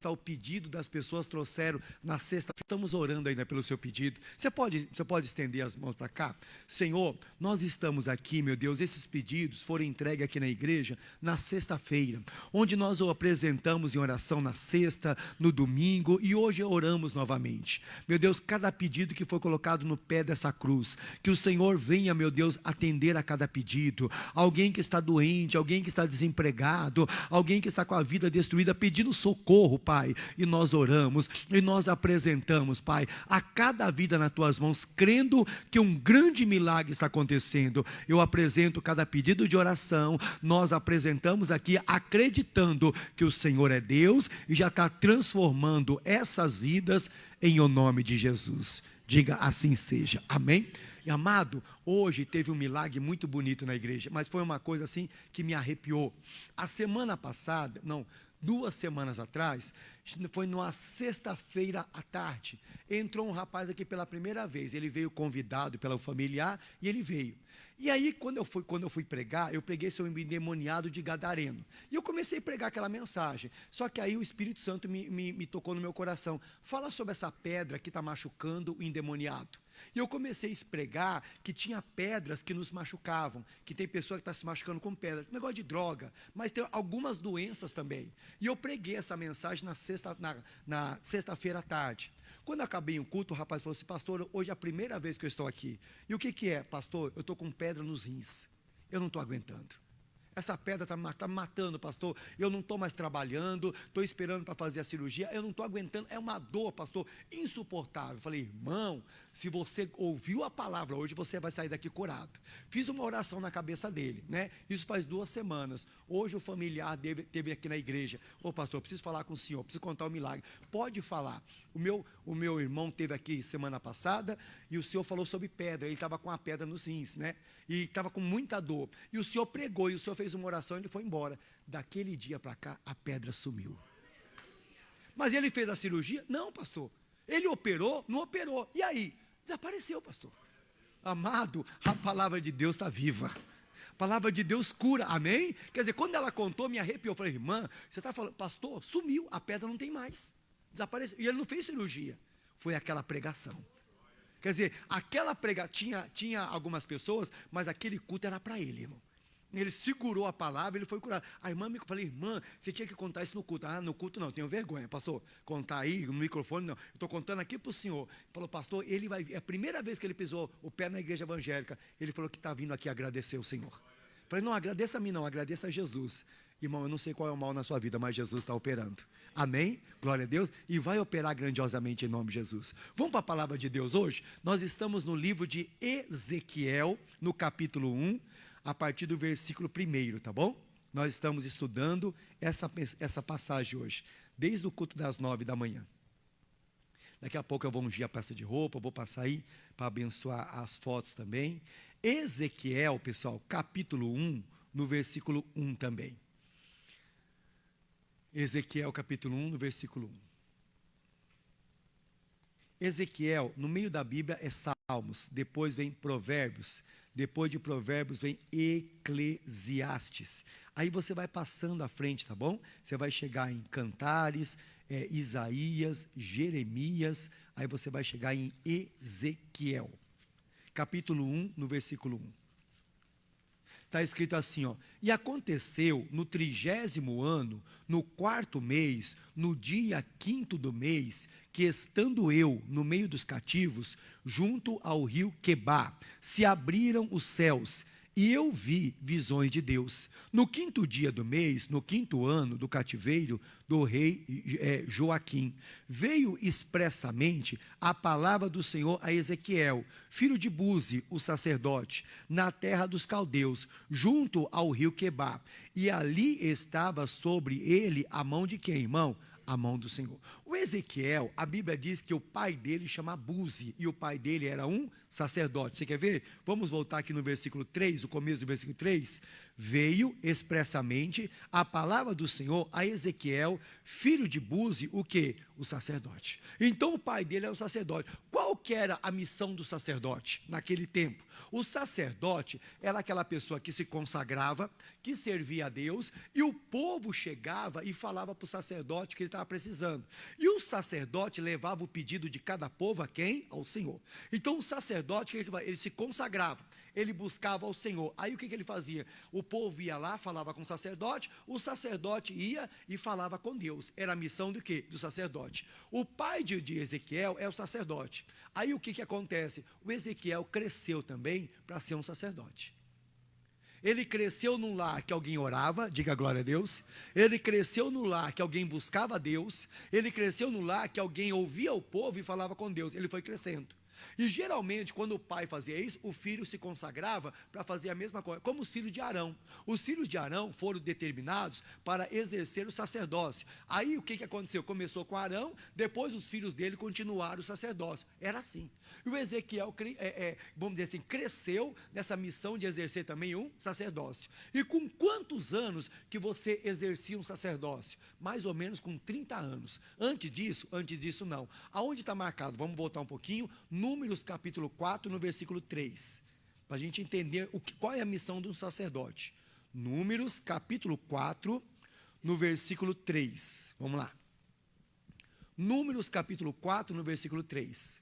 o pedido das pessoas trouxeram na sexta. Estamos orando ainda pelo seu pedido. Você pode estender as mãos para cá? Senhor, nós estamos aqui, meu Deus, esses pedidos foram entregues aqui na igreja na sexta-feira, onde nós o apresentamos em oração na sexta, no domingo, e hoje oramos novamente. Meu Deus, cada pedido que foi colocado no pé dessa cruz, que o Senhor venha, meu Deus, atender a cada pedido. Alguém que está doente, alguém que está desempregado, alguém que está com a vida destruída, pedindo socorro, Pai, e nós oramos, e nós apresentamos, Pai, a cada vida nas tuas mãos, crendo que um grande milagre está acontecendo. Eu apresento cada pedido de oração, nós apresentamos aqui, acreditando que o Senhor é Deus, e já está transformando essas vidas, em o nome de Jesus. Diga assim seja, amém? E amado, hoje teve um milagre muito bonito na igreja, mas foi uma coisa assim que me arrepiou. A semana passada, não, 2 semanas atrás, foi numa sexta-feira à tarde, entrou um rapaz aqui pela primeira vez. Ele veio convidado pelo familiar, e ele veio. E aí, quando eu fui pregar, eu preguei sobre o endemoniado de Gadareno, e eu comecei a pregar aquela mensagem. Só que aí o Espírito Santo me tocou no meu coração: fala sobre essa pedra que está machucando o endemoniado. E eu comecei a pregar que tinha pedras que nos machucavam, que tem pessoa que está se machucando com pedra, negócio de droga, mas tem algumas doenças também. E eu preguei essa mensagem na sexta-feira à tarde. Quando eu acabei o culto, o rapaz falou assim: pastor, hoje é a primeira vez que eu estou aqui. E o que é, pastor? Eu estou com pedra nos rins, eu não estou aguentando. Essa pedra está me matando, pastor. Eu não estou mais trabalhando, estou esperando para fazer a cirurgia, eu não estou aguentando, é uma dor, pastor, insuportável. Eu falei: irmão, se você ouviu a palavra hoje, você vai sair daqui curado. Fiz uma oração na cabeça dele, né? Isso faz 2 semanas. Hoje o familiar teve aqui na igreja: ô pastor, eu preciso falar com o senhor, preciso contar o milagre. Pode falar. O meu irmão teve aqui semana passada, e o senhor falou sobre pedra. Ele estava com a pedra nos rins, né? E estava com muita dor, e o senhor pregou, e o senhor fez uma oração, e ele foi embora. Daquele dia para cá, a pedra sumiu. Mas ele fez a cirurgia? Não, pastor. Ele operou? Não operou. E aí? Desapareceu, pastor. Amado, a palavra de Deus está viva. A palavra de Deus cura, amém? Quer dizer, quando ela contou, me arrepiou. Eu falei: irmã, você está falando, pastor, sumiu, a pedra não tem mais, desapareceu. E ele não fez cirurgia, foi aquela pregação. Quer dizer, aquela pregação, tinha algumas pessoas, mas aquele culto era para ele, irmão. Ele segurou a palavra, ele foi curado. A irmã me falou: irmã, você tinha que contar isso no culto. Ah, no culto não, tenho vergonha, pastor, contar aí no microfone não, eu estou contando aqui para o senhor. Ele falou: pastor, ele vai, é a primeira vez que ele pisou o pé na igreja evangélica, ele falou que está vindo aqui agradecer o Senhor. Eu falei: não, agradeça a mim não, agradeça a Jesus. Irmão, eu não sei qual é o mal na sua vida, mas Jesus está operando, amém? Glória a Deus, e vai operar grandiosamente em nome de Jesus. Vamos para a palavra de Deus hoje? Nós estamos no livro de Ezequiel, no capítulo 1, a partir do versículo 1, tá bom? Nós estamos estudando essa passagem hoje, desde o culto das 9 da manhã. Daqui a pouco eu vou ungir a peça de roupa, vou passar aí para abençoar as fotos também. Ezequiel, pessoal, capítulo 1, no versículo 1 também. Ezequiel capítulo 1, no versículo 1. Ezequiel, no meio da Bíblia é Salmos, depois vem Provérbios, depois de Provérbios vem Eclesiastes. Aí você vai passando à frente, tá bom? Você vai chegar em Cantares, Isaías, Jeremias, aí você vai chegar em Ezequiel. Capítulo 1, no versículo 1. Está escrito assim, ó: e aconteceu no 30º ano, no 4º mês, no dia 5º do mês, que estando eu no meio dos cativos, junto ao rio Quebá, se abriram os céus, e eu vi visões de Deus. No 5º dia do mês, no 5º ano do cativeiro do rei Joaquim, veio expressamente a palavra do Senhor a Ezequiel, filho de Buzi, o sacerdote, na terra dos caldeus, junto ao rio Quebá. E ali estava sobre ele a mão de quem, irmão? A mão do Senhor. O Ezequiel, a Bíblia diz que o pai dele chama Buzi, e o pai dele era um sacerdote. Você quer ver? Vamos voltar aqui no versículo 3, o começo do versículo 3. veio expressamente a palavra do Senhor a Ezequiel, filho de Buzi, o quê? O sacerdote. Então o pai dele era o sacerdote. Qual que era a missão do sacerdote naquele tempo? O sacerdote era aquela pessoa que se consagrava, que servia a Deus, e o povo chegava e falava para o sacerdote que ele estava precisando. E o sacerdote levava o pedido de cada povo a quem? Ao Senhor. Então o sacerdote, ele se consagrava, ele buscava ao Senhor. Aí o que ele fazia? O povo ia lá, falava com o sacerdote ia e falava com Deus. Era a missão do quê? Do sacerdote. O pai de Ezequiel é o sacerdote. Aí o que acontece? O Ezequiel cresceu também para ser um sacerdote. Ele cresceu num lar que alguém orava, diga glória a Deus. Ele cresceu no lar que alguém buscava a Deus. Ele cresceu no lar que alguém ouvia o povo e falava com Deus. Ele foi crescendo. E geralmente, quando o pai fazia isso, o filho se consagrava para fazer a mesma coisa, como os filhos de Arão. Os filhos de Arão foram determinados para exercer o sacerdócio. Aí o que aconteceu? Começou com Arão, depois os filhos dele continuaram o sacerdócio. Era assim. E o Ezequiel, vamos dizer assim, cresceu nessa missão de exercer também um sacerdócio. E com quantos anos que você exercia um sacerdócio? Mais ou menos com 30 anos. Antes disso não. Aonde está marcado? Vamos voltar um pouquinho. Números capítulo 4, no versículo 3. Para a gente entender qual é a missão de um sacerdote. Números capítulo 4, no versículo 3. Vamos lá. Números capítulo 4, no versículo 3.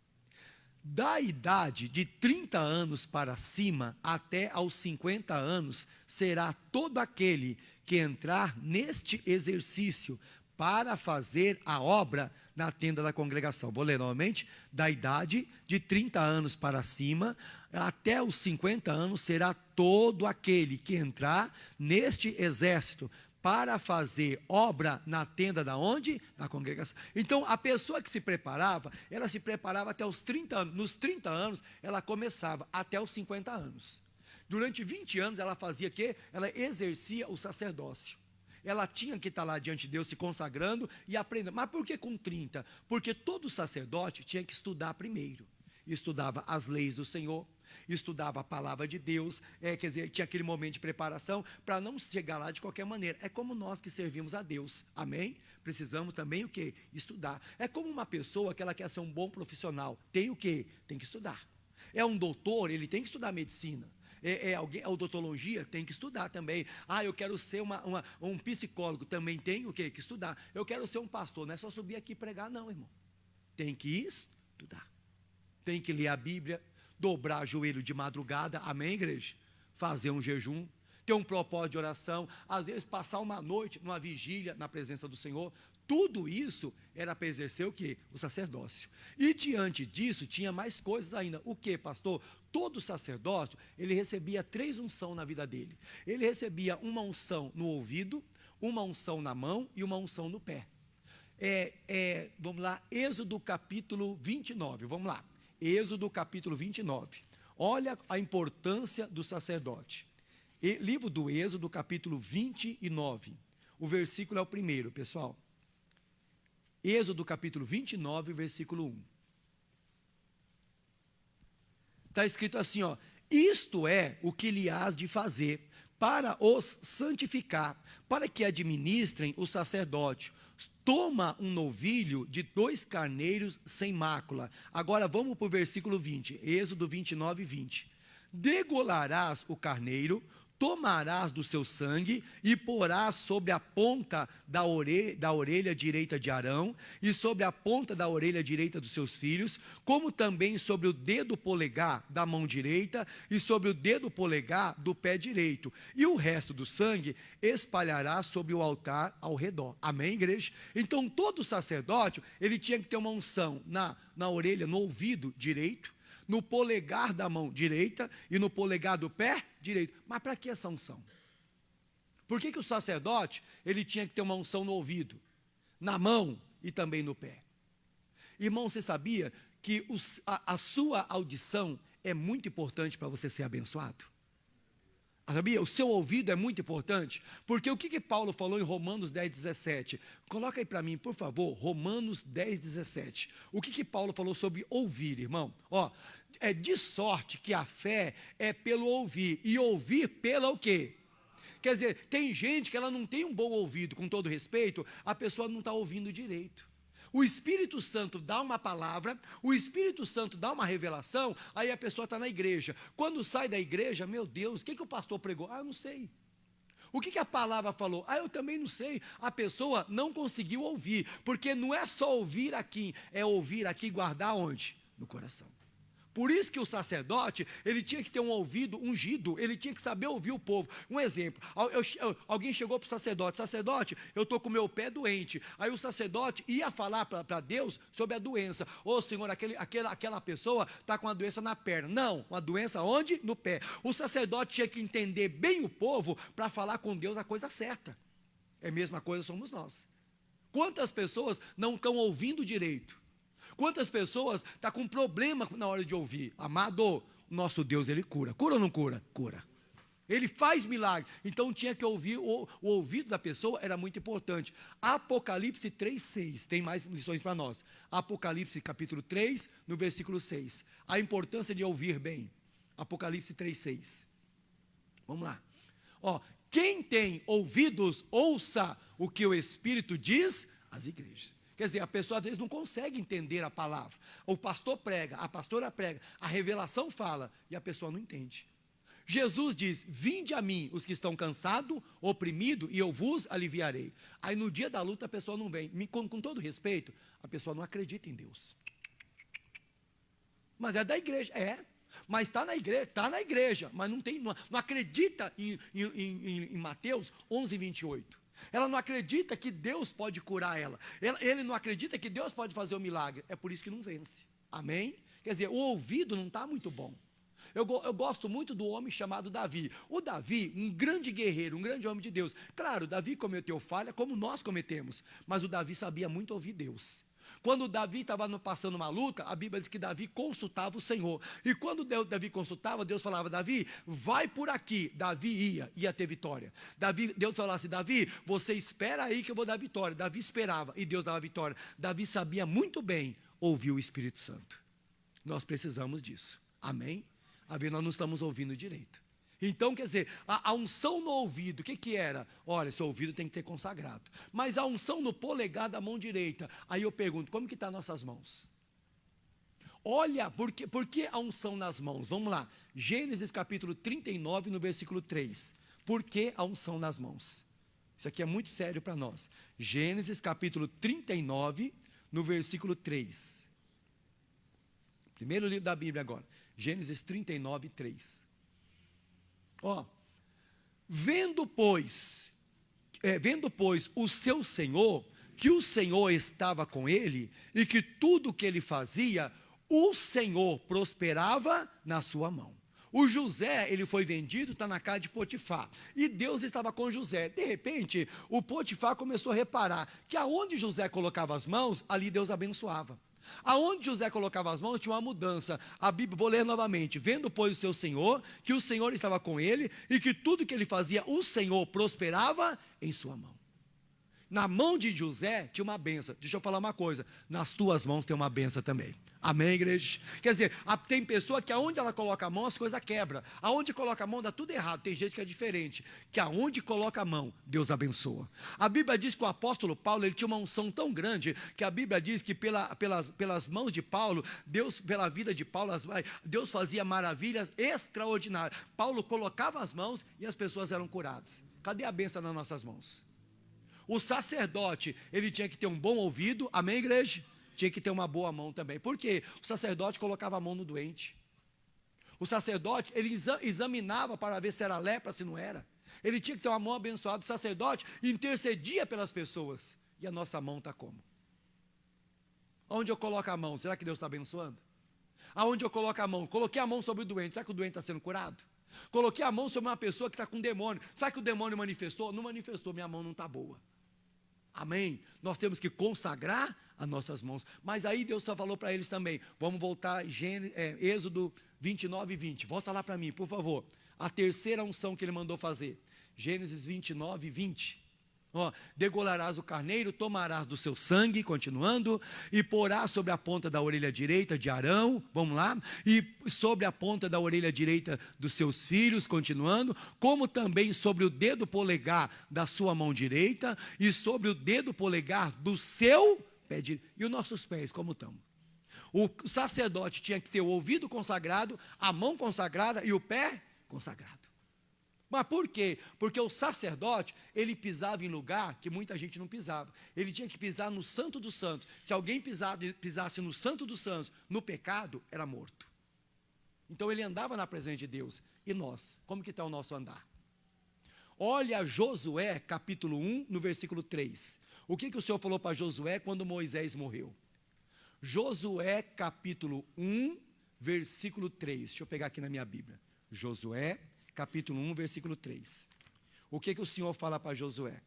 Da idade de 30 anos para cima até aos 50 anos, será todo aquele que entrar neste exercício para fazer a obra na tenda da congregação. Vou ler novamente. Da idade de 30 anos para cima até os 50 anos, será todo aquele que entrar neste exército para fazer obra na tenda da onde? Da congregação. Então, a pessoa que se preparava, ela se preparava até os 30 anos. Nos 30 anos, ela começava até os 50 anos. Durante 20 anos, ela fazia o quê? Ela exercia o sacerdócio. Ela tinha que estar lá diante de Deus se consagrando e aprendendo. Mas por que com 30? Porque todo sacerdote tinha que estudar primeiro. Estudava as leis do Senhor, estudava a palavra de Deus, quer dizer, tinha aquele momento de preparação para não chegar lá de qualquer maneira. É como nós que servimos a Deus, amém? Precisamos também o quê? Estudar. É como uma pessoa que ela quer ser um bom profissional, tem o quê? Tem que estudar. É um doutor, ele tem que estudar medicina. É odontologia, tem que estudar também. Eu quero ser um psicólogo, também tem o quê? Que estudar. Eu quero ser um pastor, não é só subir aqui e pregar não, irmão. Tem que estudar. Tem que ler a Bíblia, dobrar joelho de madrugada, amém, igreja? Fazer um jejum, ter um propósito de oração, às vezes passar uma noite numa vigília na presença do Senhor. Tudo isso era para exercer o quê? O sacerdócio. E diante disso, tinha mais coisas ainda. O que, pastor? Todo sacerdócio, ele recebia 3 unções na vida dele. Ele recebia uma unção no ouvido, uma unção na mão e uma unção no pé. Vamos lá, Êxodo capítulo 29, vamos lá. Êxodo capítulo 29. Olha a importância do sacerdote. Livro do Êxodo capítulo 29. O versículo é o primeiro, pessoal. Êxodo capítulo 29, versículo 1. Está escrito assim, ó: isto é o que lhe hás de fazer para os santificar, para que administrem o sacerdócio. Toma um novilho de 2 carneiros sem mácula. Agora vamos para o versículo 20, Êxodo 29, 20. Degolarás o carneiro, tomarás do seu sangue e porás sobre a ponta da orelha direita de Arão e sobre a ponta da orelha direita dos seus filhos, como também sobre o dedo polegar da mão direita e sobre o dedo polegar do pé direito. E o resto do sangue espalharás sobre o altar ao redor. Amém, igreja? Então, todo sacerdote, ele tinha que ter uma unção na orelha, no ouvido direito, no polegar da mão direita e no polegar do pé direito. Mas para que essa unção? Por que o sacerdote, ele tinha que ter uma unção no ouvido, na mão e também no pé? Irmão, você sabia que a sua audição é muito importante para você ser abençoado? Sabia? O seu ouvido é muito importante, porque o que Paulo falou em Romanos 10, 17? Coloca aí para mim, por favor, Romanos 10, 17. O que Paulo falou sobre ouvir, irmão? É de sorte que a fé é pelo ouvir, e ouvir pela o quê? Quer dizer, tem gente que ela não tem um bom ouvido, com todo respeito, a pessoa não está ouvindo direito. O Espírito Santo dá uma palavra, o Espírito Santo dá uma revelação, aí a pessoa está na igreja. Quando sai da igreja, meu Deus, o que o pastor pregou? Eu não sei. O que a palavra falou? Eu também não sei. A pessoa não conseguiu ouvir, porque não é só ouvir aqui, é ouvir aqui e guardar onde? No coração. Por isso que o sacerdote, ele tinha que ter um ouvido ungido, ele tinha que saber ouvir o povo. Um exemplo, alguém chegou para o sacerdote: sacerdote, eu estou com o meu pé doente. Aí o sacerdote ia falar para Deus sobre a doença. Senhor, aquela pessoa está com uma doença na perna. Não, uma doença onde? No pé. O sacerdote tinha que entender bem o povo para falar com Deus a coisa certa. É a mesma coisa somos nós. Quantas pessoas não estão ouvindo direito? Quantas pessoas estão com problema na hora de ouvir? Amado, nosso Deus, Ele cura. Cura ou não cura? Cura. Ele faz milagre. Então tinha que ouvir, o ouvido da pessoa era muito importante. Apocalipse 3:6, tem mais lições para nós. Apocalipse capítulo 3, no versículo 6. A importância de ouvir bem. Apocalipse 3:6. Vamos lá. Quem tem ouvidos, ouça o que o Espírito diz às igrejas. Quer dizer, a pessoa às vezes não consegue entender a palavra. O pastor prega, a pastora prega, a revelação fala e a pessoa não entende. Jesus diz: vinde a mim os que estão cansados, oprimidos, e eu vos aliviarei. Aí no dia da luta a pessoa não vem. Com todo respeito, a pessoa não acredita em Deus. Mas é da igreja, mas está na igreja, mas não acredita em Mateus 11:28. Ela não acredita que Deus pode curar ela. Ele não acredita que Deus pode fazer o milagre. É por isso que não vence. Amém? Quer dizer, o ouvido não está muito bom. Eu gosto muito do homem chamado Davi. O Davi, um grande guerreiro, um grande homem de Deus. Claro, Davi cometeu falha como nós cometemos, mas o Davi sabia muito ouvir Deus. Quando Davi estava passando uma luta, a Bíblia diz que Davi consultava o Senhor. E quando Davi consultava, Deus falava: Davi, vai por aqui. Davi ia ter vitória. Deus falava assim: Davi, você espera aí que eu vou dar vitória. Davi esperava e Deus dava vitória. Davi sabia muito bem ouvir o Espírito Santo. Nós precisamos disso. Amém? Nós não estamos ouvindo direito. Então, quer dizer, a unção no ouvido, o que era? Olha, seu ouvido tem que ter consagrado. Mas a unção no polegar da mão direita, aí eu pergunto: como que está nossas mãos? Olha, por que a unção nas mãos? Vamos lá, Gênesis capítulo 39, no versículo 3. Por que a unção nas mãos? Isso aqui é muito sério para nós. Gênesis capítulo 39, no versículo 3. Primeiro livro da Bíblia agora, Gênesis 39, 3. Vendo, pois, o seu senhor, que o Senhor estava com ele, e que tudo o que ele fazia, o Senhor prosperava na sua mão. O José, ele foi vendido, está na casa de Potifar, e Deus estava com José. De repente, o Potifar começou a reparar que aonde José colocava as mãos, ali Deus abençoava. Aonde José colocava as mãos tinha uma mudança. A Bíblia, vou ler novamente: vendo, pois, o seu senhor, que o Senhor estava com ele, e que tudo que ele fazia, o Senhor prosperava em sua mão. Na mão de José tinha uma benção. Deixa eu falar uma coisa: nas tuas mãos tem uma benção também. Amém, igreja? Quer dizer, tem pessoa que aonde ela coloca a mão, as coisas quebram. Aonde coloca a mão dá tudo errado. Tem gente que é diferente, que aonde coloca a mão, Deus abençoa. A Bíblia diz que o apóstolo Paulo, ele tinha uma unção tão grande, que a Bíblia diz que pelas mãos de Paulo, pela vida de Paulo, Deus fazia maravilhas extraordinárias. Paulo colocava as mãos e as pessoas eram curadas. Cadê a bênção nas nossas mãos? O sacerdote, ele tinha que ter um bom ouvido. Amém, igreja? Tinha que ter uma boa mão também. Por quê? O sacerdote colocava a mão no doente. O sacerdote, ele examinava para ver se era lepra, se não era. Ele tinha que ter uma mão abençoada. O sacerdote intercedia pelas pessoas. E a nossa mão está como? Onde eu coloco a mão? Será que Deus está abençoando? Aonde eu coloco a mão? Coloquei a mão sobre o doente. Será que o doente está sendo curado? Coloquei a mão sobre uma pessoa que está com demônio. Será que o demônio manifestou? Não manifestou, minha mão não está boa. Amém? Nós temos que consagrar as nossas mãos. Mas aí Deus só falou para eles também. Vamos voltar, Êxodo 29 e 20. Volta lá para mim, por favor. A terceira unção que ele mandou fazer. Gênesis 29 e 20. Ó, degolarás o carneiro, tomarás do seu sangue, continuando, e porás sobre a ponta da orelha direita de Arão, vamos lá, e sobre a ponta da orelha direita dos seus filhos, continuando, como também sobre o dedo polegar da sua mão direita, e sobre o dedo polegar do seu pé direito. E os nossos pés, como estão? O sacerdote tinha que ter o ouvido consagrado, a mão consagrada e o pé consagrado. Mas por quê? Porque o sacerdote, ele pisava em lugar que muita gente não pisava. Ele tinha que pisar no Santo dos Santos. Se alguém pisasse no Santo dos Santos, no pecado, era morto. Então ele andava na presença de Deus. E nós? Como que está o nosso andar? Olha Josué, capítulo 1, no versículo 3. O que o Senhor falou para Josué quando Moisés morreu? Josué, capítulo 1, versículo 3. Deixa eu pegar aqui na minha Bíblia. Josué, capítulo 1, versículo 3. O que o Senhor fala para Josué?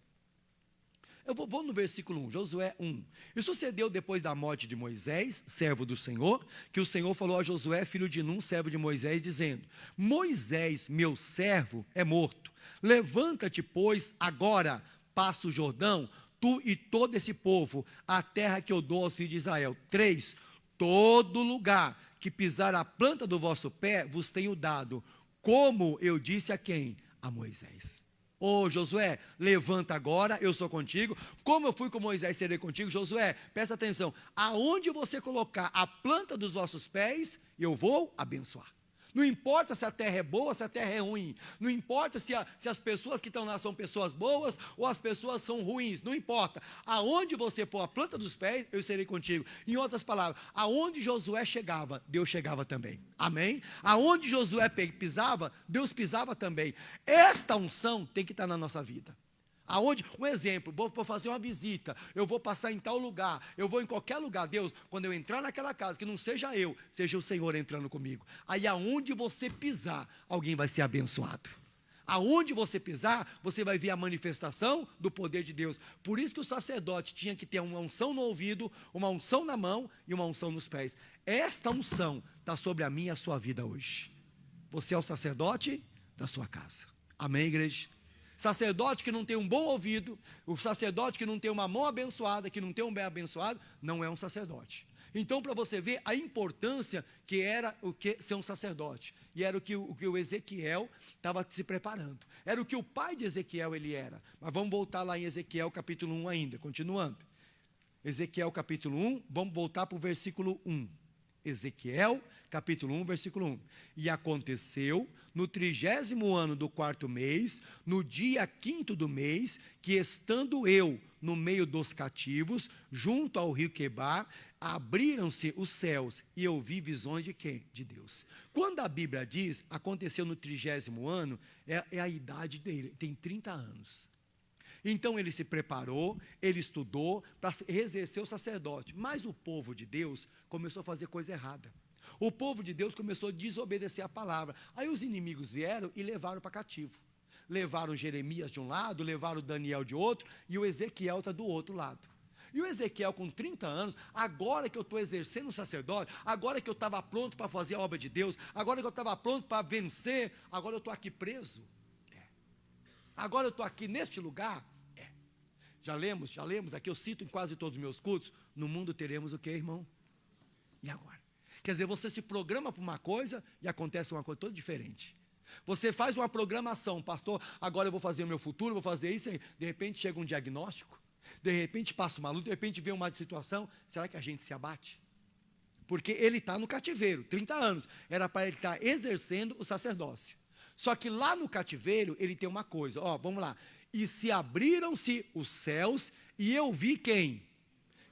Eu vou no versículo 1, Josué 1. E sucedeu depois da morte de Moisés, servo do Senhor, que o Senhor falou a Josué, filho de Num, servo de Moisés, dizendo: Moisés, meu servo, é morto. Levanta-te, pois, agora, passa o Jordão, tu e todo esse povo, a terra que eu dou aos filhos de Israel. 3. Todo lugar que pisar a planta do vosso pé, vos tenho dado, como eu disse a quem? A Moisés. Ô Josué, levanta agora, eu sou contigo. Como eu fui com Moisés, serei contigo. Josué, presta atenção. Aonde você colocar a planta dos vossos pés, eu vou abençoar. Não importa se a terra é boa, se a terra é ruim. Não importa se as pessoas que estão lá são pessoas boas ou as pessoas são ruins. Não importa. Aonde você pôr a planta dos pés, eu serei contigo. Em outras palavras, aonde Josué chegava, Deus chegava também. Amém? Aonde Josué pisava, Deus pisava também. Esta unção tem que estar na nossa vida. Aonde, um exemplo, vou fazer uma visita, eu vou passar em tal lugar, eu vou em qualquer lugar, Deus, quando eu entrar naquela casa, que não seja eu, seja o Senhor entrando comigo. Aí aonde você pisar, alguém vai ser abençoado. Aonde você pisar, você vai ver a manifestação do poder de Deus. Por isso que o sacerdote tinha que ter uma unção no ouvido, uma unção na mão e uma unção nos pés. Esta unção está sobre a minha e a sua vida hoje. Você é o sacerdote da sua casa. Amém, igreja? Sacerdote que não tem um bom ouvido, o sacerdote que não tem uma mão abençoada, que não tem um pé abençoado, não é um sacerdote. Então, para você ver a importância que era o que ser um sacerdote, e era o que o Ezequiel estava se preparando, era o que o pai de Ezequiel ele era. Mas vamos voltar lá em Ezequiel capítulo 1 ainda, continuando. Ezequiel capítulo 1, vamos voltar para o versículo 1. Ezequiel, capítulo 1, versículo 1. E aconteceu no 30º ano do 4º mês, no dia 5º do mês, que estando eu no meio dos cativos, junto ao rio Quebar, abriram-se os céus, e eu vi visões de quem? De Deus. Quando a Bíblia diz, aconteceu no 30º ano, é a idade dele, tem 30 anos. Então ele se preparou, ele estudou para exercer o sacerdote. Mas o povo de Deus começou a fazer coisa errada. O povo de Deus começou a desobedecer a palavra. Aí os inimigos vieram e levaram para cativo. Levaram Jeremias de um lado, levaram Daniel de outro, e o Ezequiel está do outro lado. E o Ezequiel com 30 anos, agora que eu estou exercendo o sacerdote, agora que eu estava pronto para fazer a obra de Deus, agora que eu estava pronto para vencer, agora eu estou aqui preso. Agora eu estou aqui neste lugar. Já lemos, aqui eu cito em quase todos os meus cultos, no mundo teremos o que, irmão? E agora? Quer dizer, você se programa para uma coisa e acontece uma coisa toda diferente. Você faz uma programação, pastor, agora eu vou fazer o meu futuro, vou fazer isso, de repente chega um diagnóstico, de repente passa uma luta, de repente vem uma situação, será que a gente se abate? Porque ele está no cativeiro, 30 anos, era para ele estar exercendo o sacerdócio. Só que lá no cativeiro, ele tem uma coisa, vamos lá. E se abriram-se os céus, e eu vi quem?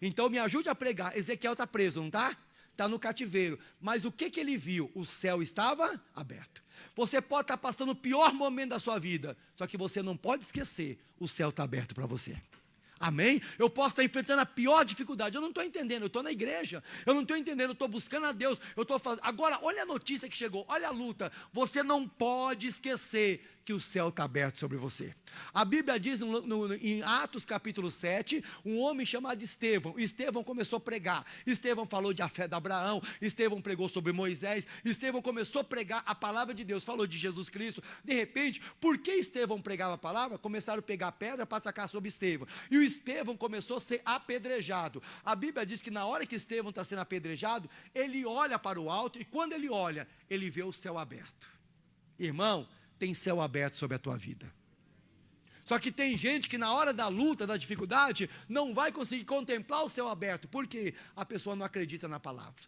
Então me ajude a pregar. Ezequiel está preso, não está? Está no cativeiro. Mas o que ele viu? O céu estava aberto. Você pode estar passando o pior momento da sua vida, só que você não pode esquecer, o céu está aberto para você. Amém? Eu posso estar enfrentando a pior dificuldade, eu não estou entendendo, eu estou na igreja, eu não estou entendendo, eu estou buscando a Deus, eu estou fazendo. Agora, olha a notícia que chegou, olha a luta. Você não pode esquecer que o céu está aberto sobre você. A Bíblia diz em Atos capítulo 7, um homem chamado Estevão. Estevão começou a pregar. Estevão falou de a fé de Abraão. Estevão pregou sobre Moisés. Estevão começou a pregar a palavra de Deus. Falou de Jesus Cristo. De repente, porque Estevão pregava a palavra, começaram a pegar pedra para atacar sobre Estevão. E o Estevão começou a ser apedrejado. A Bíblia diz que na hora que Estevão está sendo apedrejado, ele olha para o alto e quando ele olha, ele vê o céu aberto. Irmão, tem céu aberto sobre a tua vida. Só que tem gente que na hora da luta, da dificuldade, não vai conseguir contemplar o céu aberto, porque a pessoa não acredita na palavra.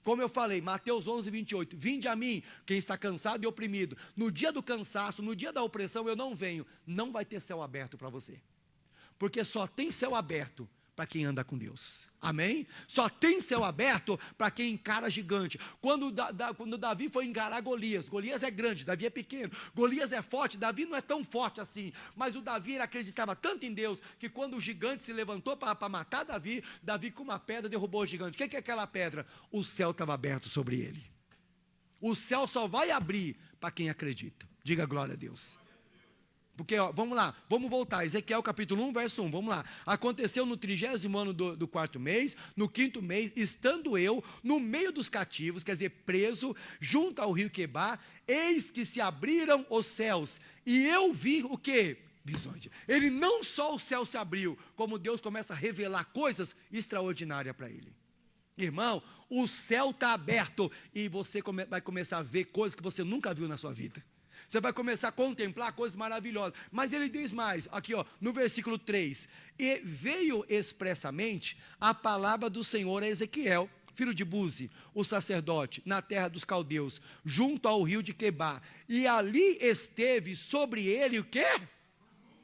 Como eu falei, Mateus 11, 28, vinde a mim, quem está cansado e oprimido. No dia do cansaço, no dia da opressão, eu não venho. Não vai ter céu aberto para você. Porque só tem céu aberto para quem anda com Deus. Amém? Só tem céu aberto para quem encara gigante. Quando Davi foi encarar Golias, Golias é grande, Davi é pequeno. Golias é forte, Davi não é tão forte assim. Mas o Davi ele acreditava tanto em Deus, que quando o gigante se levantou para matar Davi, Davi com uma pedra derrubou o gigante. O que é aquela pedra? O céu estava aberto sobre ele. O céu só vai abrir para quem acredita. Diga glória a Deus. Porque, vamos lá, vamos voltar, Ezequiel capítulo 1, verso 1, vamos lá. Aconteceu no 30º ano do quarto mês, no 5º mês, estando eu no meio dos cativos, quer dizer, preso, junto ao rio Quebar, eis que se abriram os céus, e eu vi o quê? Visões. Ele não só o céu se abriu, como Deus começa a revelar coisas extraordinárias para ele. Irmão, o céu está aberto, e você vai começar a ver coisas que você nunca viu na sua vida. Você vai começar a contemplar coisas maravilhosas. Mas ele diz mais, aqui ó, no versículo 3. E veio expressamente a palavra do Senhor a Ezequiel, filho de Buzi, o sacerdote, na terra dos caldeus, junto ao rio de Quebar. E ali esteve sobre ele o quê?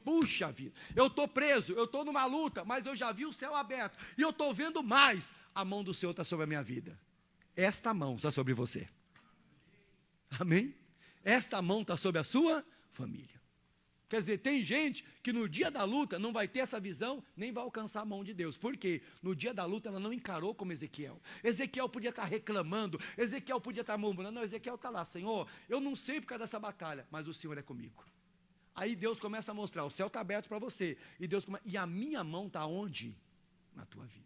Puxa vida, eu estou preso, eu estou numa luta, mas eu já vi o céu aberto. E eu estou vendo mais. A mão do Senhor está sobre a minha vida. Esta mão está sobre você. Amém? Esta mão está sobre a sua família. Quer dizer, tem gente que no dia da luta não vai ter essa visão, nem vai alcançar a mão de Deus. Por quê? No dia da luta ela não encarou como Ezequiel. Ezequiel podia estar reclamando, Ezequiel podia estar murmurando. Não, Ezequiel está lá, Senhor, eu não sei por causa dessa batalha, mas o Senhor é comigo. Aí Deus começa a mostrar, o céu está aberto para você. E a minha mão está onde? Na tua vida.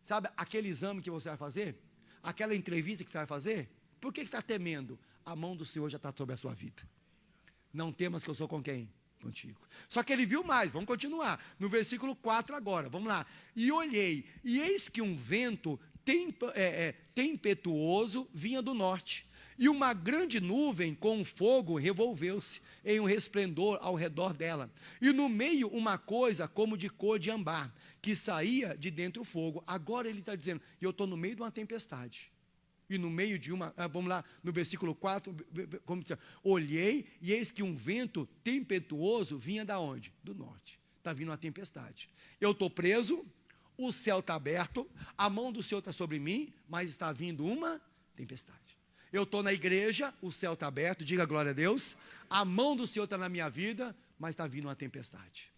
Sabe, aquele exame que você vai fazer? Aquela entrevista que você vai fazer? Por que está temendo? A mão do Senhor já está sobre a sua vida. Não temas que eu sou com quem? Contigo. Só que ele viu mais, vamos continuar. No versículo 4 agora, vamos lá. E olhei, e eis que um vento tempestuoso vinha do norte. E uma grande nuvem com fogo revolveu-se em um resplendor ao redor dela. E no meio uma coisa como de cor de ambar, que saía de dentro do fogo. Agora ele está dizendo, eu estou no meio de uma tempestade. E no meio de uma, vamos lá, no versículo 4, como diz, olhei e eis que um vento tempestuoso vinha da onde? Do norte. Está vindo uma tempestade. Eu estou preso, o céu está aberto, a mão do Senhor está sobre mim, mas está vindo uma tempestade. Eu estou na igreja, o céu está aberto, diga glória a Deus, a mão do Senhor está na minha vida, mas está vindo uma tempestade.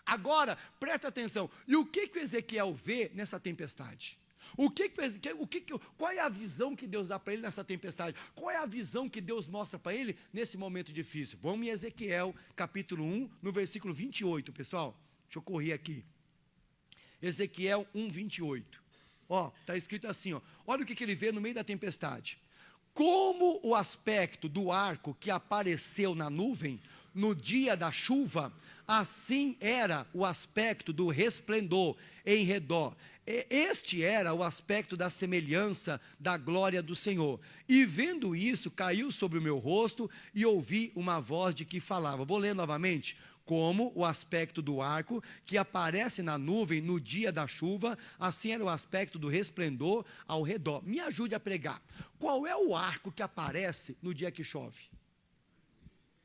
Agora, presta atenção, e o que o Ezequiel vê nessa tempestade? Qual é a visão que Deus dá para ele nessa tempestade? Qual é a visão que Deus mostra para ele nesse momento difícil? Vamos em Ezequiel, capítulo 1, no versículo 28, pessoal. Deixa eu correr aqui. Ezequiel 1, 28. Ó, está escrito assim, ó. Olha o que ele vê no meio da tempestade. Como o aspecto do arco que apareceu na nuvem no dia da chuva, assim era o aspecto do resplendor em redor. Este era o aspecto da semelhança da glória do Senhor. E vendo isso, caiu sobre o meu rosto e ouvi uma voz de que falava. Vou ler novamente. Como o aspecto do arco que aparece na nuvem no dia da chuva, assim era o aspecto do resplendor ao redor. Me ajude a pregar. Qual é o arco que aparece no dia que chove?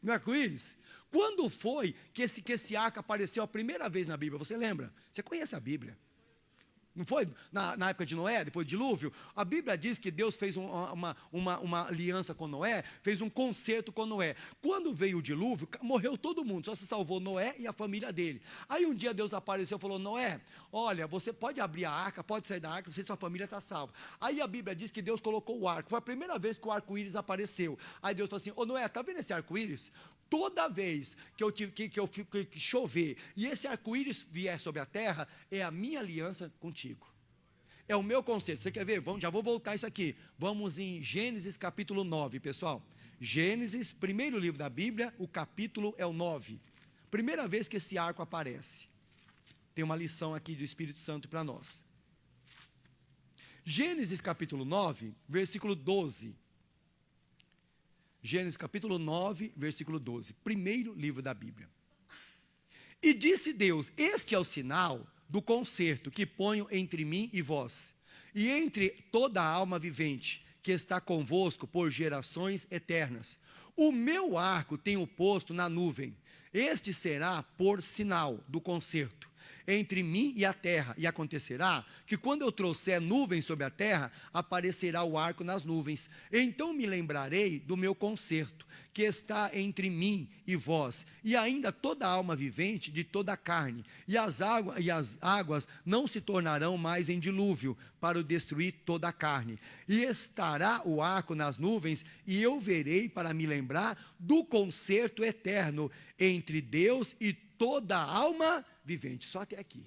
No arco-íris? Quando foi que esse arco apareceu a primeira vez na Bíblia? Você lembra? Você conhece a Bíblia? Não foi na época de Noé, depois do dilúvio? A Bíblia diz que Deus fez uma aliança com Noé, fez um concerto com Noé. Quando veio o dilúvio, morreu todo mundo, só se salvou Noé e a família dele. Aí um dia Deus apareceu e falou: Noé, olha, você pode abrir a arca, pode sair da arca, você e sua família está salva. Aí a Bíblia diz que Deus colocou o arco. Foi a primeira vez que o arco-íris apareceu. Aí Deus falou assim: ô Noé, está vendo esse arco-íris? Toda vez que chover e esse arco-íris vier sobre a terra, é a minha aliança contigo. É o meu conceito. Você quer ver? Já vou voltar isso aqui. Vamos em Gênesis capítulo 9, pessoal. Gênesis, primeiro livro da Bíblia, o capítulo é o 9. Primeira vez que esse arco aparece. Tem uma lição aqui do Espírito Santo para nós. Gênesis capítulo 9, versículo 12. Gênesis capítulo 9, versículo 12. Primeiro livro da Bíblia. E disse Deus: este é o sinal do concerto que ponho entre mim e vós, e entre toda a alma vivente, que está convosco por gerações eternas. O meu arco tenho posto na nuvem. Este será por sinal do concerto entre mim e a terra, e acontecerá que quando eu trouxer nuvens sobre a terra, aparecerá o arco nas nuvens. Então me lembrarei do meu concerto, que está entre mim e vós, e ainda toda a alma vivente de toda a carne, e as águas não se tornarão mais em dilúvio, para o destruir toda a carne. E estará o arco nas nuvens, e eu verei para me lembrar do concerto eterno entre Deus e toda a alma vivente. Só até aqui.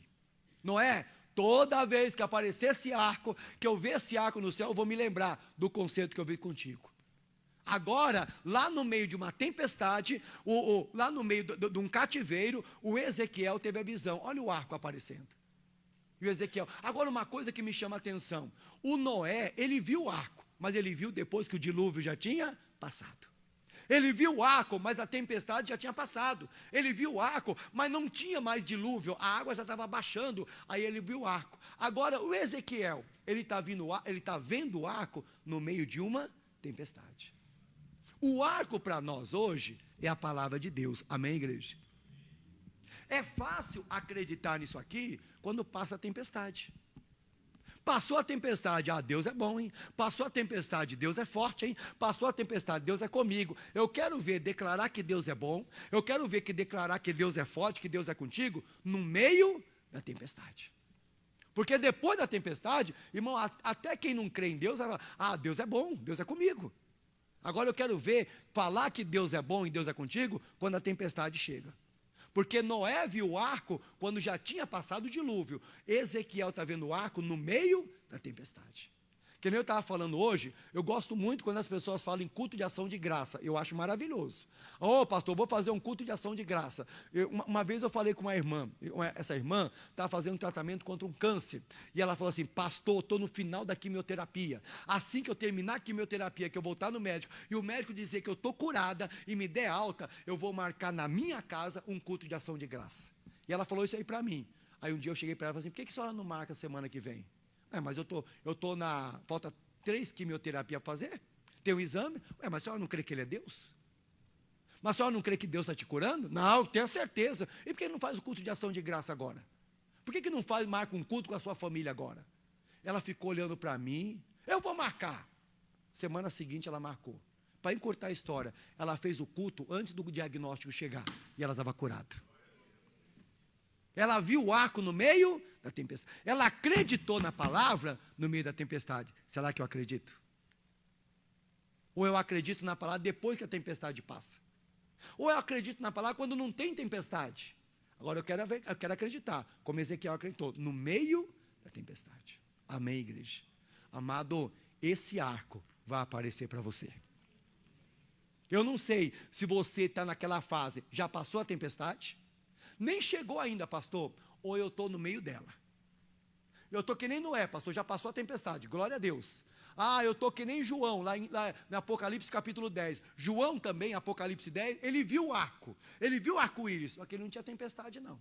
Noé, toda vez que aparecer esse arco, que eu ver esse arco no céu, eu vou me lembrar do concerto que eu vi contigo. Agora, lá no meio de uma tempestade, lá no meio de um cativeiro, o Ezequiel teve a visão. Olha o arco aparecendo. E o Ezequiel. Agora, uma coisa que me chama a atenção. O Noé, ele viu o arco, mas ele viu depois que o dilúvio já tinha passado. Ele viu o arco, mas a tempestade já tinha passado. Ele viu o arco, mas não tinha mais dilúvio. A água já estava baixando. Aí ele viu o arco. Agora, o Ezequiel, ele está vendo o arco no meio de uma tempestade. O arco para nós hoje é a palavra de Deus. Amém, igreja? É fácil acreditar nisso aqui quando passa a tempestade. Passou a tempestade, Deus é bom, hein? Passou a tempestade, Deus é forte, hein? Passou a tempestade, Deus é comigo. Eu quero ver declarar que Deus é bom, eu quero ver declarar que Deus é forte, que Deus é contigo, no meio da tempestade. Porque depois da tempestade, irmão, até quem não crê em Deus, vai falar: Deus é bom, Deus é comigo. Agora eu quero ver falar que Deus é bom e Deus é contigo quando a tempestade chega. Porque Noé viu o arco quando já tinha passado o dilúvio. Ezequiel está vendo o arco no meio da tempestade. Que nem eu estava falando hoje, eu gosto muito quando as pessoas falam em culto de ação de graça. Eu acho maravilhoso. Pastor, vou fazer um culto de ação de graça. Uma vez eu falei com uma irmã, essa irmã estava fazendo um tratamento contra um câncer. E ela falou assim: pastor, estou no final da quimioterapia. Assim que eu terminar a quimioterapia, que eu voltar no médico, e o médico dizer que eu estou curada e me der alta, eu vou marcar na minha casa um culto de ação de graça. E ela falou isso aí para mim. Aí um dia eu cheguei para ela e falei assim: por que a senhora não marca semana que vem? Mas eu tô falta 3 quimioterapias a fazer, tem um exame. Mas a senhora não crê que ele é Deus? Mas a senhora não crê que Deus está te curando? Não, tenho certeza. E por que não faz o culto de ação de graça agora? Por que não marca um culto com a sua família agora? Ela ficou olhando para mim: eu vou marcar. Semana seguinte ela marcou. Para encurtar a história, ela fez o culto antes do diagnóstico chegar, e ela estava curada. Ela viu o arco no meio da tempestade. Ela acreditou na palavra no meio da tempestade. Será que eu acredito? Ou eu acredito na palavra depois que a tempestade passa? Ou eu acredito na palavra quando não tem tempestade? Agora eu quero acreditar, como Ezequiel acreditou, no meio da tempestade. Amém, igreja? Amado, esse arco vai aparecer para você. Eu não sei se você está naquela fase, já passou a tempestade? Nem chegou ainda, pastor, ou eu estou no meio dela. Eu estou que nem Noé, pastor, já passou a tempestade, glória a Deus. Eu estou que nem João, lá no Apocalipse capítulo 10. João também, Apocalipse 10, ele viu o arco, ele viu o arco-íris, só que ele não tinha tempestade não.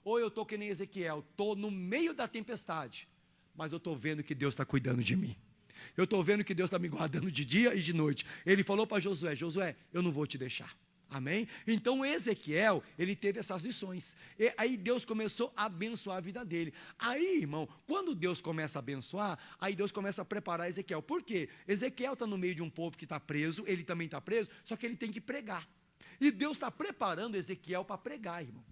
Ou eu estou que nem Ezequiel, estou no meio da tempestade, mas eu estou vendo que Deus está cuidando de mim. Eu estou vendo que Deus está me guardando de dia e de noite. Ele falou para Josué: Josué, eu não vou te deixar. Amém? Então Ezequiel, ele teve essas lições. E aí Deus começou a abençoar a vida dele. Aí, irmão, quando Deus começa a abençoar, aí Deus começa a preparar Ezequiel. Por quê? Ezequiel está no meio de um povo que está preso, ele também está preso, só que ele tem que pregar. E Deus está preparando Ezequiel para pregar, irmão.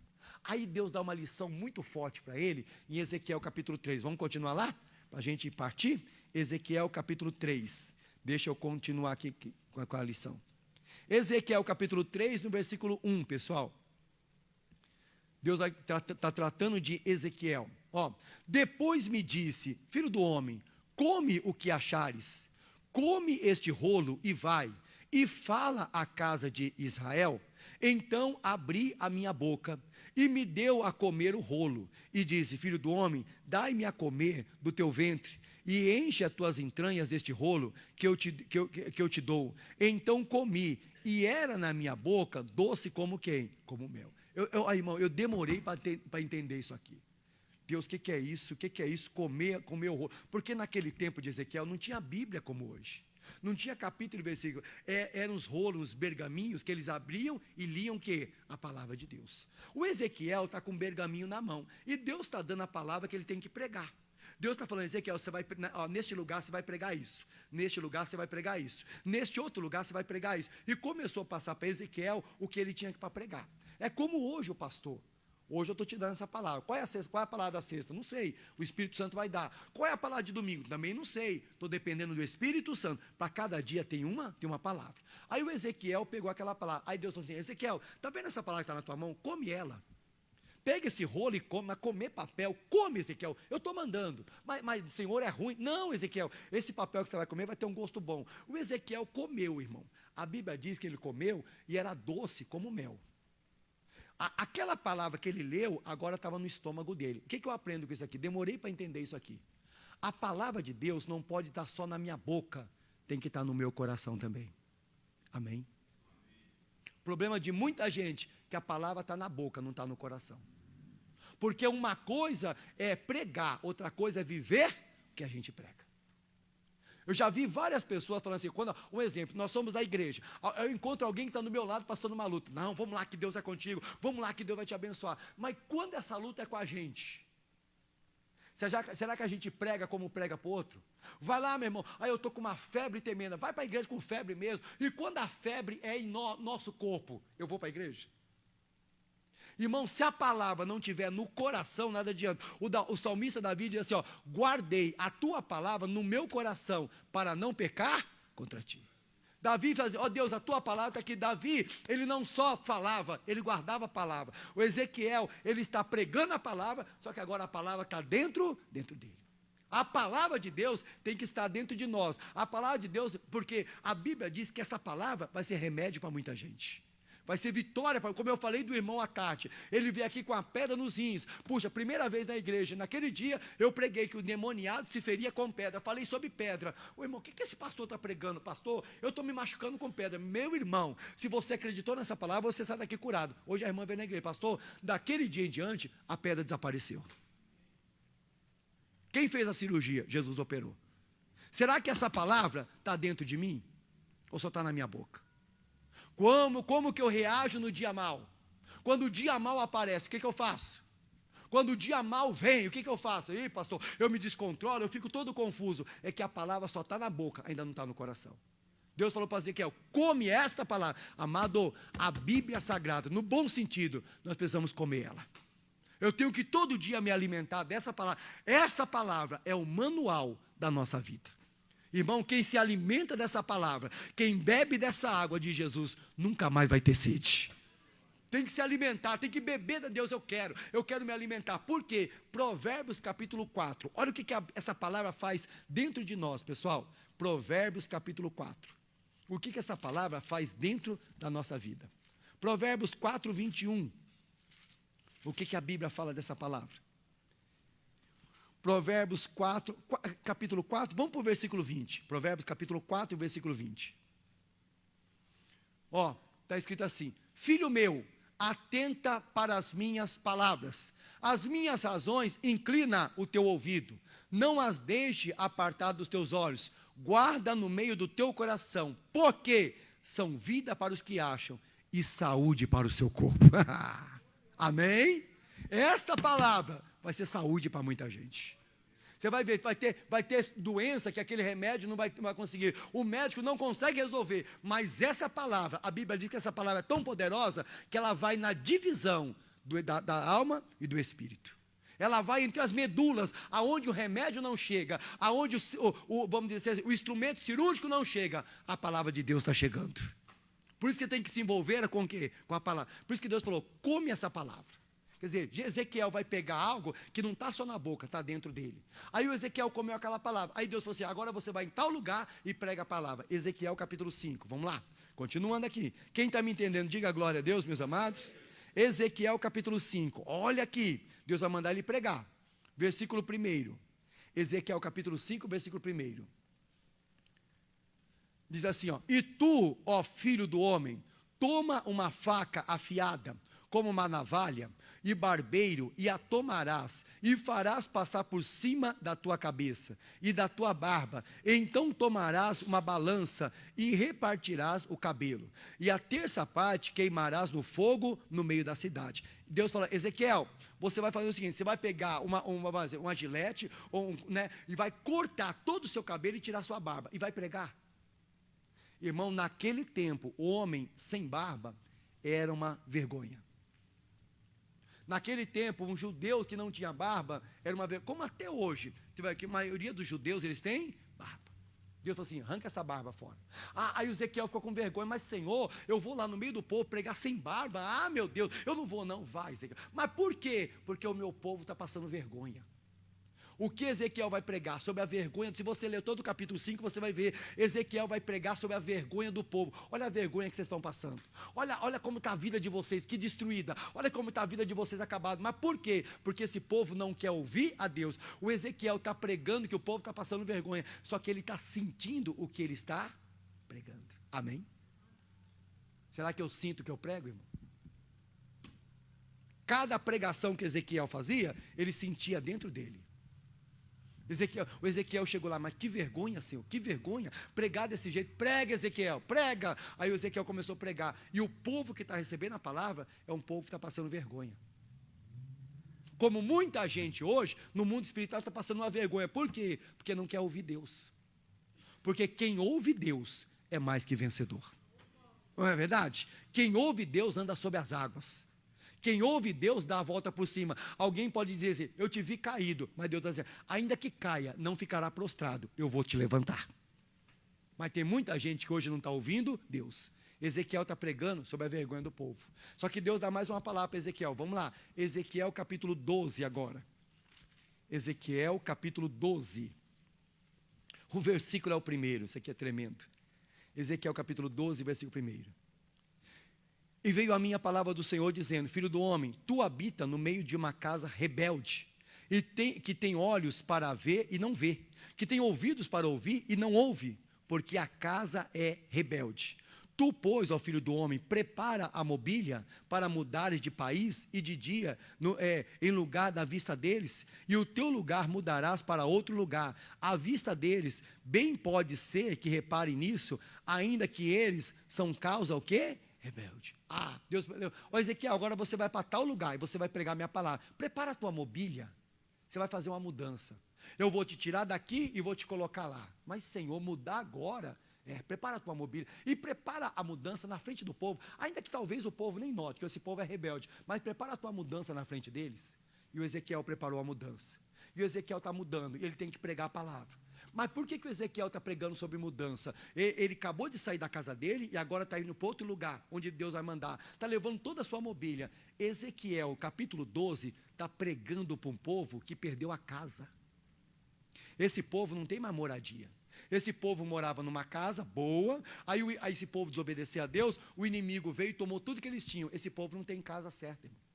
Aí Deus dá uma lição muito forte para ele, em Ezequiel capítulo 3. Vamos continuar lá? Para a gente partir? Ezequiel capítulo 3. Deixa eu continuar aqui com a lição. Ezequiel capítulo 3, no versículo 1, pessoal. Deus está tratando de Ezequiel. Ó, depois me disse, filho do homem, come o que achares, come este rolo e vai, e fala à casa de Israel. Então abri a minha boca, e me deu a comer o rolo, e disse, filho do homem, dai-me a comer do teu ventre, e enche as tuas entranhas deste rolo que eu te dou. Então comi, e era na minha boca doce como quem? Como mel. Irmão, eu demorei para entender isso aqui. Deus, o que é isso? O que é isso? Comer o rolo. Porque naquele tempo de Ezequiel não tinha Bíblia como hoje. Não tinha capítulo e versículo. Eram os rolos, os pergaminhos que eles abriam e liam o quê? A palavra de Deus. O Ezequiel está com um pergaminho na mão. E Deus está dando a palavra que ele tem que pregar. Deus está falando, Ezequiel, você vai, neste lugar você vai pregar isso, neste lugar você vai pregar isso, neste outro lugar você vai pregar isso. E começou a passar para Ezequiel o que ele tinha para pregar. É como hoje o pastor. Hoje eu estou te dando essa palavra. Qual é a sexta? Qual é a palavra da sexta? Não sei. O Espírito Santo vai dar. Qual é a palavra de domingo? Também não sei. Estou dependendo do Espírito Santo. Para cada dia tem uma palavra. Aí o Ezequiel pegou aquela palavra. Aí Deus falou assim, Ezequiel, está vendo essa palavra que está na tua mão? Come ela. Pega esse rolo e come, mas comer papel, come, Ezequiel, eu estou mandando, mas Senhor, é ruim. Não, Ezequiel, esse papel que você vai comer vai ter um gosto bom. O Ezequiel comeu, irmão. A Bíblia diz que ele comeu e era doce como mel. Aquela palavra que ele leu, agora estava no estômago dele. O que eu aprendo com isso aqui? Demorei para entender isso aqui. A palavra de Deus não pode estar só na minha boca, tem que estar no meu coração também. Amém? O problema de muita gente, que a palavra está na boca, não está no coração. Porque uma coisa é pregar, outra coisa é viver o que a gente prega. Eu já vi várias pessoas falando assim, um exemplo, nós somos da igreja, eu encontro alguém que está do meu lado passando uma luta, não, vamos lá que Deus é contigo, vamos lá que Deus vai te abençoar, mas quando essa luta é com a gente, será que a gente prega como prega para o outro? Vai lá, meu irmão, aí eu estou com uma febre tremenda, vai para a igreja com febre mesmo, e quando a febre é em nosso corpo, eu vou para a igreja? Irmão, se a palavra não tiver no coração, nada adianta. O salmista Davi diz assim, ó, guardei a tua palavra no meu coração, para não pecar contra ti. Davi fala assim, ó Deus, a tua palavra está aqui. Davi, ele não só falava, ele guardava a palavra. O Ezequiel, ele está pregando a palavra, só que agora a palavra está dentro dele. A palavra de Deus tem que estar dentro de nós. A palavra de Deus, porque a Bíblia diz que essa palavra vai ser remédio para muita gente. Vai ser vitória, como eu falei do irmão Acate, ele veio aqui com a pedra nos rins, puxa, primeira vez na igreja, naquele dia eu preguei que o demoniado se feria com pedra, falei sobre pedra, o irmão, o que esse pastor está pregando? Pastor, eu estou me machucando com pedra. Meu irmão, se você acreditou nessa palavra, você sai daqui curado. Hoje a irmã veio na igreja, pastor, daquele dia em diante, a pedra desapareceu. Quem fez a cirurgia? Jesus operou. Será que essa palavra está dentro de mim? Ou só está na minha boca? Como que eu reajo no dia mal? Quando o dia mal aparece, o que eu faço? Quando o dia mal vem, o que eu faço? Ih, pastor, eu me descontrolo, eu fico todo confuso. É que a palavra só está na boca, ainda não está no coração. Deus falou para Ezequiel, come esta palavra. Amado, a Bíblia Sagrada, no bom sentido, nós precisamos comer ela. Eu tenho que todo dia me alimentar dessa palavra. Essa palavra é o manual da nossa vida. Irmão, quem se alimenta dessa palavra, quem bebe dessa água de Jesus, nunca mais vai ter sede. Tem que se alimentar, tem que beber de Deus, eu quero me alimentar. Por quê? Provérbios capítulo 4. Olha o que essa palavra faz dentro de nós, pessoal. Provérbios capítulo 4. O que essa palavra faz dentro da nossa vida? Provérbios 4, 21. O que a Bíblia fala dessa palavra? Provérbios 4, capítulo 4, vamos para o versículo 20. Provérbios capítulo 4, versículo 20. Ó, está escrito assim: filho meu, atenta para as minhas palavras, as minhas razões inclina o teu ouvido, não as deixe apartar dos teus olhos, guarda no meio do teu coração, porque são vida para os que acham e saúde para o seu corpo. Amém? Esta palavra vai ser saúde para muita gente. Você vai ver, vai ter doença que aquele remédio não vai conseguir. O médico não consegue resolver. Mas essa palavra, a Bíblia diz que essa palavra é tão poderosa que ela vai na divisão da alma e do espírito. Ela vai entre as medulas, aonde o remédio não chega, aonde vamos dizer assim, o instrumento cirúrgico não chega, a palavra de Deus está chegando. Por isso que você tem que se envolver com o quê? Com a palavra. Por isso que Deus falou, come essa palavra. Quer dizer, Ezequiel vai pegar algo que não está só na boca, está dentro dele. Aí o Ezequiel comeu aquela palavra. Aí Deus falou assim, agora você vai em tal lugar e prega a palavra. Ezequiel capítulo 5, vamos lá. Continuando aqui. Quem está me entendendo, diga glória a Deus, meus amados. Ezequiel capítulo 5, olha aqui. Deus vai mandar ele pregar. Versículo 1. Ezequiel capítulo 5, versículo 1. Diz assim, ó. E tu, ó filho do homem, toma uma faca afiada, como uma navalha, e barbeiro, e a tomarás, e farás passar por cima da tua cabeça, e da tua barba. Então tomarás uma balança, e repartirás o cabelo, e a terça parte queimarás no fogo, no meio da cidade. Deus fala, Ezequiel, você vai fazer o seguinte, você vai pegar uma gilete, e vai cortar todo o seu cabelo, e tirar sua barba, e vai pregar. Irmão, naquele tempo, o homem sem barba, era uma vergonha. Naquele tempo, um judeu que não tinha barba, era uma vergonha, como até hoje, que a maioria dos judeus, eles têm barba. Deus falou assim, arranca essa barba fora. Aí o Ezequiel ficou com vergonha, mas Senhor, eu vou lá no meio do povo pregar sem barba, meu Deus, eu não vou não, vai Ezequiel. Mas por quê? Porque o meu povo está passando vergonha. O que Ezequiel vai pregar? Sobre a vergonha, se você ler todo o capítulo 5, você vai ver, Ezequiel vai pregar sobre a vergonha do povo. Olha a vergonha que vocês estão passando. Olha como está a vida de vocês, que destruída. Olha como está a vida de vocês acabada. Mas por quê? Porque esse povo não quer ouvir a Deus. O Ezequiel está pregando que o povo está passando vergonha, só que ele está sentindo o que ele está pregando. Amém? Será que eu sinto o que eu prego, irmão? Cada pregação que Ezequiel fazia, ele sentia dentro dele. O Ezequiel chegou lá, mas que vergonha, Senhor, que vergonha, pregar desse jeito, prega Ezequiel, prega. Aí o Ezequiel começou a pregar, e o povo que está recebendo a palavra, é um povo que está passando vergonha. Como muita gente hoje, no mundo espiritual está passando uma vergonha, por quê? Porque não quer ouvir Deus, porque quem ouve Deus, é mais que vencedor, não é verdade? Quem ouve Deus, anda sobre as águas. Quem ouve Deus dá a volta por cima. Alguém pode dizer assim, eu te vi caído, mas Deus está dizendo, ainda que caia, não ficará prostrado, eu vou te levantar. Mas tem muita gente que hoje não está ouvindo Deus. Ezequiel está pregando sobre a vergonha do povo. Só que Deus dá mais uma palavra para Ezequiel, vamos lá, Ezequiel capítulo 12 agora. Ezequiel capítulo 12. O versículo é o primeiro, isso aqui é tremendo. Ezequiel capítulo 12, versículo 1. E veio a mim a palavra do Senhor dizendo, filho do homem, tu habita no meio de uma casa rebelde, que tem olhos para ver e não vê, que tem ouvidos para ouvir e não ouve, porque a casa é rebelde. Tu, pois, ó filho do homem, prepara a mobília para mudares de país e de dia, em lugar da vista deles, e o teu lugar mudarás para outro lugar, à vista deles, bem pode ser que reparem nisso, ainda que eles são causa o quê? Rebelde. Deus, Ezequiel, agora você vai para tal lugar e você vai pregar minha palavra. Prepara a tua mobília. Você vai fazer uma mudança. Eu vou te tirar daqui e vou te colocar lá. Mas, Senhor, mudar agora? Prepara a tua mobília. E prepara a mudança na frente do povo. Ainda que talvez o povo nem note, que esse povo é rebelde. Mas prepara a tua mudança na frente deles. E o Ezequiel preparou a mudança. E o Ezequiel está mudando. E ele tem que pregar a palavra. Mas por que o Ezequiel está pregando sobre mudança? Ele acabou de sair da casa dele e agora está indo para outro lugar, onde Deus vai mandar. Está levando toda a sua mobília. Ezequiel, capítulo 12, está pregando para um povo que perdeu a casa. Esse povo não tem mais moradia. Esse povo morava numa casa boa, aí esse povo desobedeceu a Deus, o inimigo veio e tomou tudo que eles tinham. Esse povo não tem casa certa, irmão.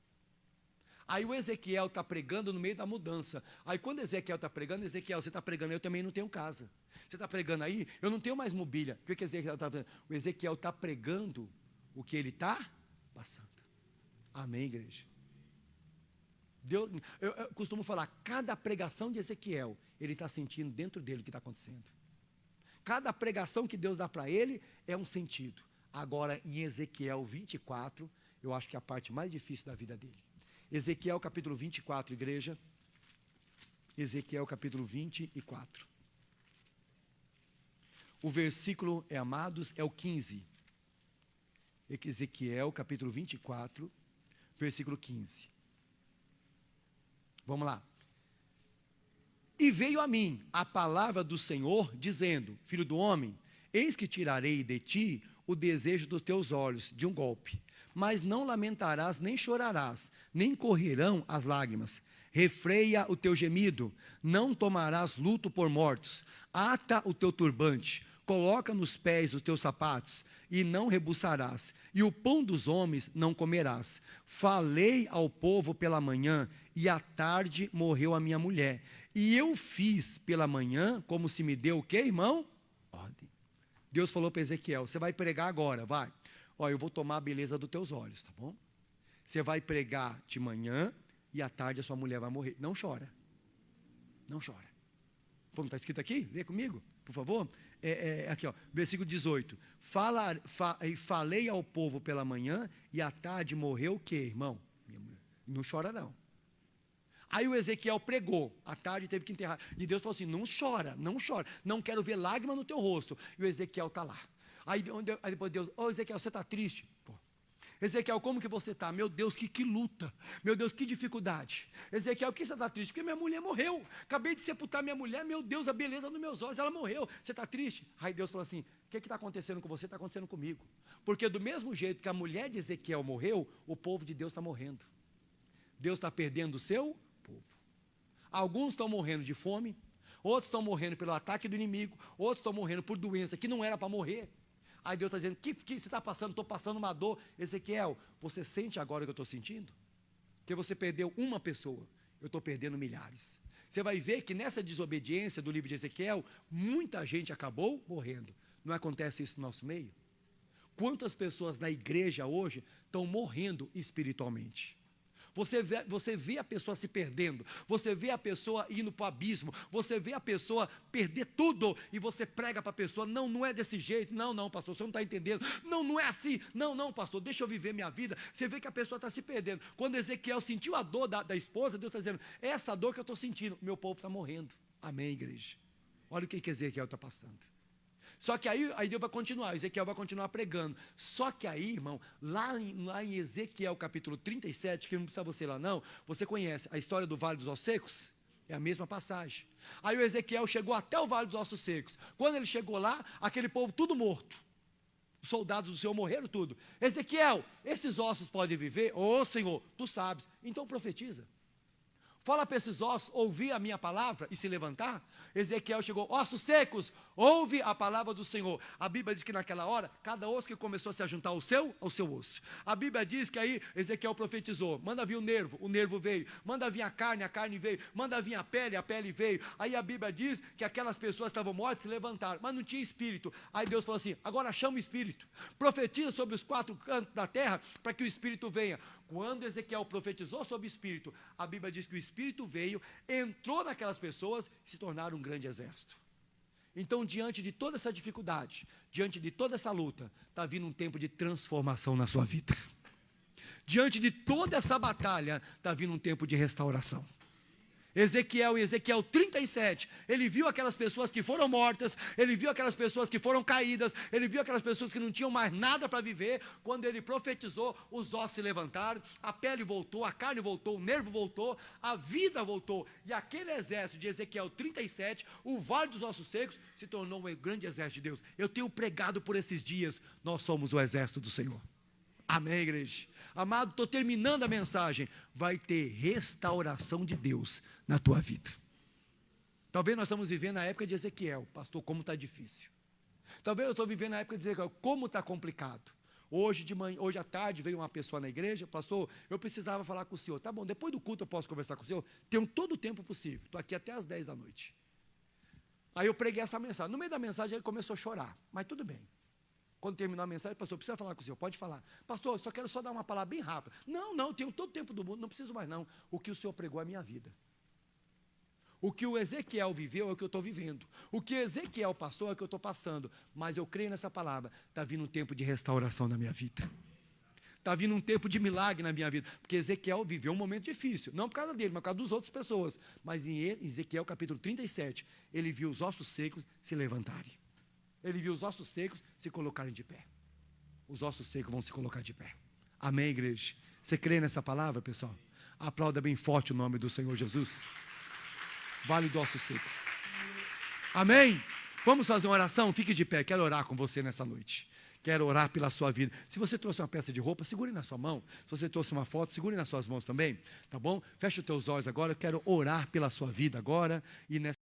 Aí o Ezequiel está pregando no meio da mudança. Aí quando Ezequiel está pregando, Ezequiel, você está pregando, eu também não tenho casa. Você está pregando aí, eu não tenho mais mobília. O que Ezequiel está fazendo? O Ezequiel está pregando o que ele está passando. Amém, igreja? Deus, eu costumo falar, cada pregação de Ezequiel, ele está sentindo dentro dele o que está acontecendo. Cada pregação que Deus dá para ele é um sentido. agora em Ezequiel 24, eu acho que é a parte mais difícil da vida dele. Ezequiel capítulo 24, igreja. Ezequiel capítulo 24. O versículo, amados, é o 15. Ezequiel capítulo 24, versículo 15. Vamos lá. E veio a mim a palavra do Senhor, dizendo: filho do homem, eis que tirarei de ti o desejo dos teus olhos de um golpe, mas não lamentarás, nem chorarás, nem correrão as lágrimas. Refreia o teu gemido, não tomarás luto por mortos. Ata o teu turbante, coloca nos pés os teus sapatos, e não rebuçarás, e o pão dos homens não comerás. Falei ao povo pela manhã, e à tarde morreu a minha mulher. E eu fiz pela manhã, como se me deu o quê, irmão? Ordem. Deus falou para Ezequiel: você vai pregar agora, vai. Ó, eu vou tomar a beleza dos teus olhos, tá bom? Você vai pregar de manhã, e à tarde a sua mulher vai morrer. Não chora. Não chora. Como está escrito aqui? Lê comigo, por favor. Aqui, ó, versículo 18. Falei ao povo pela manhã, e à tarde morreu o quê, irmão? Não chora não. Aí o Ezequiel pregou, à tarde teve que enterrar. E Deus falou assim: não chora, não chora. Não quero ver lágrima no teu rosto. E o Ezequiel está lá. Aí depois Deus: ô Ezequiel, você está triste? Pô. Ezequiel, como que você está? Meu Deus, que luta. Meu Deus, que dificuldade. Ezequiel, por que você está triste? Porque minha mulher morreu. Acabei de sepultar minha mulher. Meu Deus, a beleza dos meus olhos, ela morreu. Você está triste? Aí Deus falou assim: o que está acontecendo com você? Está acontecendo comigo. Porque do mesmo jeito que a mulher de Ezequiel morreu, o povo de Deus está morrendo. Deus está perdendo o seu povo. Alguns estão morrendo de fome, outros estão morrendo pelo ataque do inimigo, outros estão morrendo por doença que não era para morrer. Aí Deus está dizendo: que você está passando? Estou passando uma dor. Ezequiel, você sente agora o que eu estou sentindo? Que você perdeu uma pessoa, eu estou perdendo milhares. Você vai ver que nessa desobediência do livro de Ezequiel, muita gente acabou morrendo. Não acontece isso no nosso meio? Quantas pessoas na igreja hoje estão morrendo espiritualmente? Você vê a pessoa se perdendo, você vê a pessoa indo para o abismo, você vê a pessoa perder tudo, e você prega para a pessoa: não, não é desse jeito, não, pastor, você não está entendendo, não é assim, não, pastor, deixa eu viver minha vida. Você vê que a pessoa está se perdendo. Quando Ezequiel sentiu a dor da esposa, Deus está dizendo: essa dor que eu estou sentindo, meu povo está morrendo. Amém, igreja? Olha o que Ezequiel está passando. Só que aí Deus vai continuar, Ezequiel vai continuar pregando. Só que aí, irmão, lá em Ezequiel capítulo 37, que não precisa você ir lá não, você conhece a história do Vale dos Ossos Secos? É a mesma passagem. Aí o Ezequiel chegou até o Vale dos Ossos Secos. Quando ele chegou lá, aquele povo tudo morto. Os soldados do Senhor morreram tudo. Ezequiel, esses ossos podem viver? Ô Senhor, tu sabes. Então profetiza. Fala para esses ossos ouvir a minha palavra e se levantar. Ezequiel chegou: ossos secos, ouve a palavra do Senhor. A Bíblia diz que naquela hora, cada osso que começou a se ajuntar ao seu osso. A Bíblia diz que aí Ezequiel profetizou: manda vir o nervo veio. Manda vir a carne veio. Manda vir a pele veio. Aí a Bíblia diz que aquelas pessoas estavam mortas se levantaram, mas não tinha espírito. Aí Deus falou assim: agora chama o espírito. Profetiza sobre os 4 cantos da terra para que o espírito venha. Quando Ezequiel profetizou sobre o espírito, a Bíblia diz que o espírito veio, entrou naquelas pessoas e se tornaram um grande exército. Então, diante de toda essa dificuldade, diante de toda essa luta, está vindo um tempo de transformação na sua vida. Diante de toda essa batalha, está vindo um tempo de restauração. Ezequiel, em Ezequiel 37, ele viu aquelas pessoas que foram mortas, ele viu aquelas pessoas que foram caídas, ele viu aquelas pessoas que não tinham mais nada para viver. Quando ele profetizou, os ossos se levantaram, a pele voltou, a carne voltou, o nervo voltou, a vida voltou. E aquele exército de Ezequiel 37, o Vale dos Ossos Secos, se tornou um grande exército de Deus. Eu tenho pregado por esses dias: nós somos o exército do Senhor. Amém, igreja? Amado, estou terminando a mensagem. Vai ter restauração de Deus na tua vida. Talvez nós estamos vivendo a época de Ezequiel. Pastor, como está difícil. Talvez eu estou vivendo a época de Ezequiel. Como está complicado. Hoje à tarde veio uma pessoa na igreja: pastor, eu precisava falar com o senhor. Tá bom, depois do culto eu posso conversar com o senhor? Tenho todo o tempo possível. Estou aqui até às 10 da noite. Aí eu preguei essa mensagem. No meio da mensagem ele começou a chorar. Mas tudo bem. Quando terminou a mensagem: pastor, precisa falar com o senhor? Pode falar. Pastor, só quero dar uma palavra bem rápida. Não, tenho todo o tempo do mundo, não preciso mais não. O que o senhor pregou é a minha vida. O que o Ezequiel viveu é o que eu estou vivendo. O que Ezequiel passou é o que eu estou passando. Mas eu creio nessa palavra. Está vindo um tempo de restauração na minha vida. Está vindo um tempo de milagre na minha vida. Porque Ezequiel viveu um momento difícil. Não por causa dele, mas por causa das outras pessoas. Mas em Ezequiel capítulo 37, ele viu os ossos secos se levantarem. Ele viu os ossos secos se colocarem de pé. Os ossos secos vão se colocar de pé. Amém, igreja? Você crê nessa palavra, pessoal? Aplauda bem forte o nome do Senhor Jesus. Vale dos ossos secos. Amém? Vamos fazer uma oração? Fique de pé, quero orar com você nessa noite. Quero orar pela sua vida. Se você trouxe uma peça de roupa, segure na sua mão. Se você trouxe uma foto, segure nas suas mãos também. Tá bom? Feche os teus olhos agora, eu quero orar pela sua vida agora. E nessa